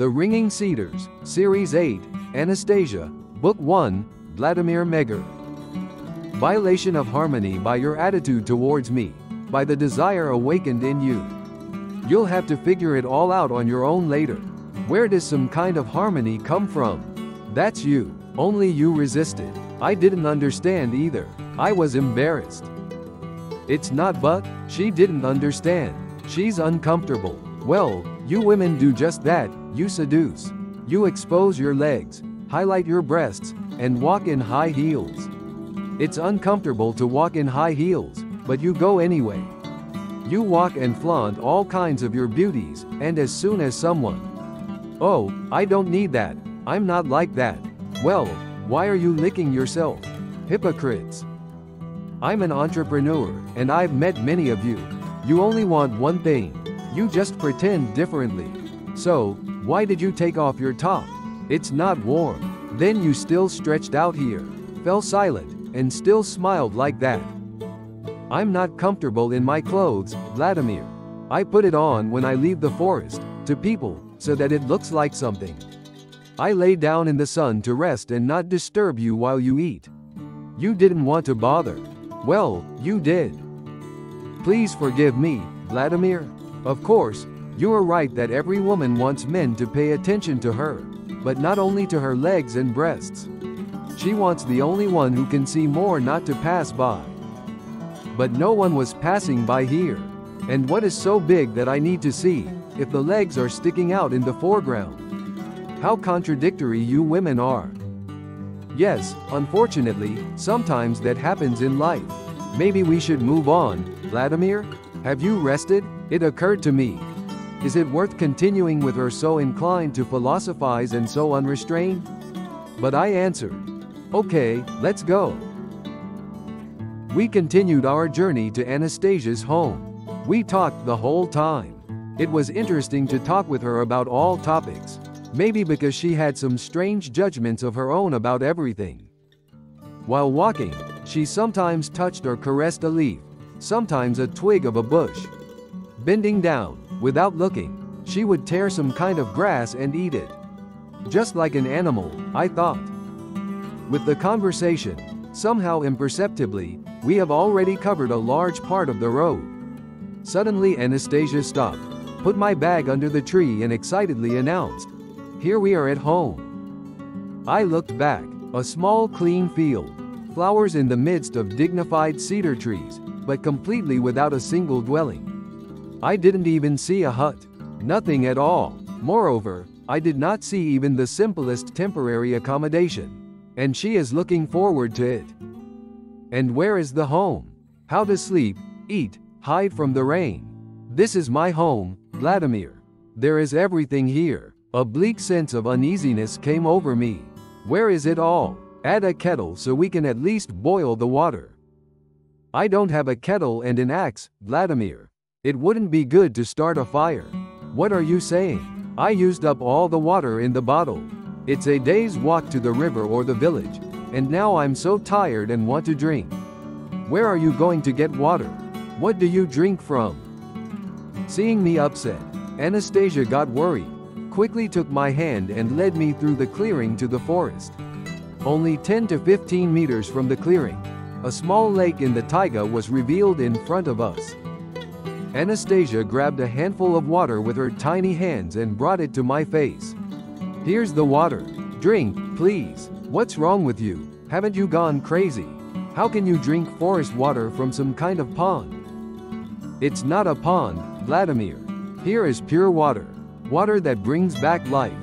The Ringing Cedars, Series 8, Anastasia, Book 1, Vladimir Megre. Violation of harmony by your attitude towards me, by the desire awakened in you. You'll have to figure it all out on your own later. Where does some kind of harmony come from? That's you. Only you resisted. I didn't understand either. I was embarrassed. It's not but, she didn't understand. She's uncomfortable. Well, you women do just that, you seduce. You expose your legs, highlight your breasts, and walk in high heels. It's uncomfortable to walk in high heels, but you go anyway. You walk and flaunt all kinds of your beauties, and as soon as someone, "Oh, I don't need that, I'm not like that." Well, why are you licking yourself? Hypocrites. I'm an entrepreneur, and I've met many of you. You only want one thing. You just pretend differently. So, why did you take off your top? It's not warm. Then you still stretched out here, fell silent, and still smiled like that. I'm not comfortable in my clothes, Vladimir. I put it on when I leave the forest, to people, so that it looks like something. I lay down in the sun to rest and not disturb you while you eat. You didn't want to bother. Well, you did. Please forgive me, Vladimir. Of course, you are right that every woman wants men to pay attention to her, but not only to her legs and breasts. She wants the only one who can see more not to pass by. But no one was passing by here. And what is so big that I need to see, if the legs are sticking out in the foreground? How contradictory you women are. Yes, unfortunately, sometimes that happens in life. Maybe we should move on, Vladimir? Have you rested? It occurred to me. Is it worth continuing with her so inclined to philosophize and so unrestrained? But I answered, okay, let's go. We continued our journey to Anastasia's home. We talked the whole time. It was interesting to talk with her about all topics. Maybe because she had some strange judgments of her own about everything. While walking, she sometimes touched or caressed a leaf, sometimes a twig of a bush. Bending down, without looking, she would tear some kind of grass and eat it. Just like an animal, I thought. With the conversation, somehow imperceptibly, we have already covered a large part of the road. Suddenly Anastasia stopped, put my bag under the tree and excitedly announced, "Here we are at home." I looked back, a small clean field, flowers in the midst of dignified cedar trees, but completely without a single dwelling. I didn't even see a hut. Nothing at all. Moreover, I did not see even the simplest temporary accommodation. And she is looking forward to it. And where is the home? How to sleep, eat, hide from the rain. This is my home, Vladimir. There is everything here. A bleak sense of uneasiness came over me. Where is it all? Add a kettle so we can at least boil the water. I don't have a kettle and an axe, Vladimir. It wouldn't be good to start a fire. What are you saying? I used up all the water in the bottle. It's a day's walk to the river or the village, and now I'm so tired and want to drink. Where are you going to get water? What do you drink from? Seeing me upset, Anastasia got worried, quickly took my hand and led me through the clearing to the forest. Only 10 to 15 meters from the clearing, a small lake in the taiga was revealed in front of us. Anastasia grabbed a handful of water with her tiny hands and brought it to my face. "Here's the water. Drink, please. What's wrong with you? Haven't you gone crazy? How can you drink forest water from some kind of pond?" "It's not a pond, Vladimir. Here is pure water. Water that brings back life.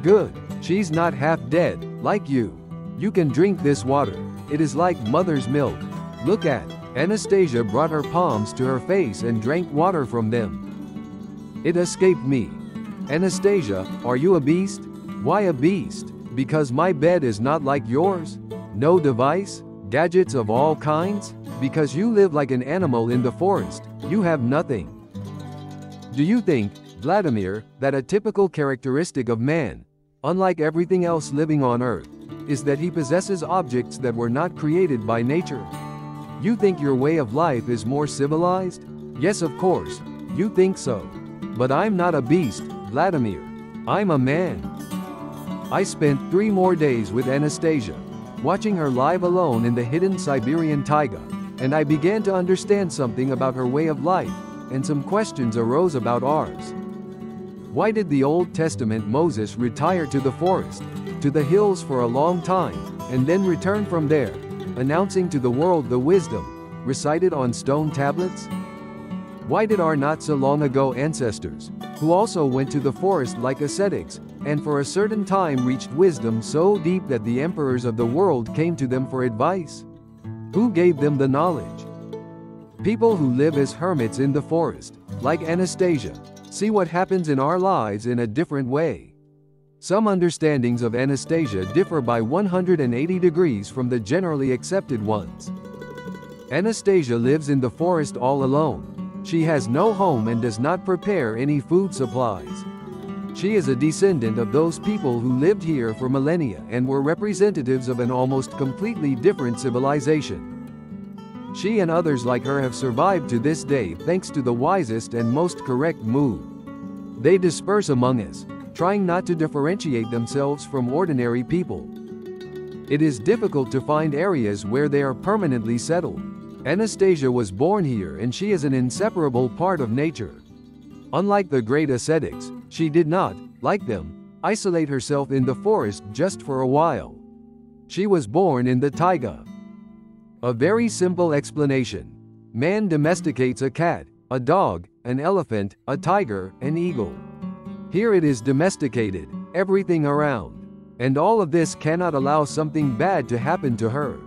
Good. She's not half dead, like you. You can drink this water. It is like mother's milk. Look at." Anastasia brought her palms to her face and drank water from them. It escaped me. "Anastasia, are you a beast?" "Why a beast? Because my bed is not like yours? No device? Gadgets of all kinds? Because you live like an animal in the forest, you have nothing." Do you think, Vladimir, that a typical characteristic of man, unlike everything else living on Earth, is that he possesses objects that were not created by nature? You think your way of life is more civilized? Yes, of course, you think so. But I'm not a beast, Vladimir. I'm a man. I spent 3 more days with Anastasia, watching her live alone in the hidden Siberian taiga, and I began to understand something about her way of life, and some questions arose about ours. Why did the Old Testament Moses retire to the forest, to the hills for a long time, and then return from there, announcing to the world the wisdom recited on stone tablets? Why did our not so long ago ancestors, who also went to the forest like ascetics, and for a certain time reached wisdom so deep that the emperors of the world came to them for advice? Who gave them the knowledge? People who live as hermits in the forest, like Anastasia, see what happens in our lives in a different way. Some understandings of Anastasia differ by 180 degrees from the generally accepted ones. Anastasia lives in the forest all alone. She has no home and does not prepare any food supplies. She is a descendant of those people who lived here for millennia and were representatives of an almost completely different civilization. She and others like her have survived to this day thanks to the wisest and most correct move. They disperse among us, trying not to differentiate themselves from ordinary people. It is difficult to find areas where they are permanently settled. Anastasia was born here and she is an inseparable part of nature. Unlike the great ascetics, she did not, like them, isolate herself in the forest just for a while. She was born in the taiga. A very simple explanation. Man domesticates a cat, a dog, an elephant, a tiger, an eagle. Here it is domesticated, everything around. And all of this cannot allow something bad to happen to her.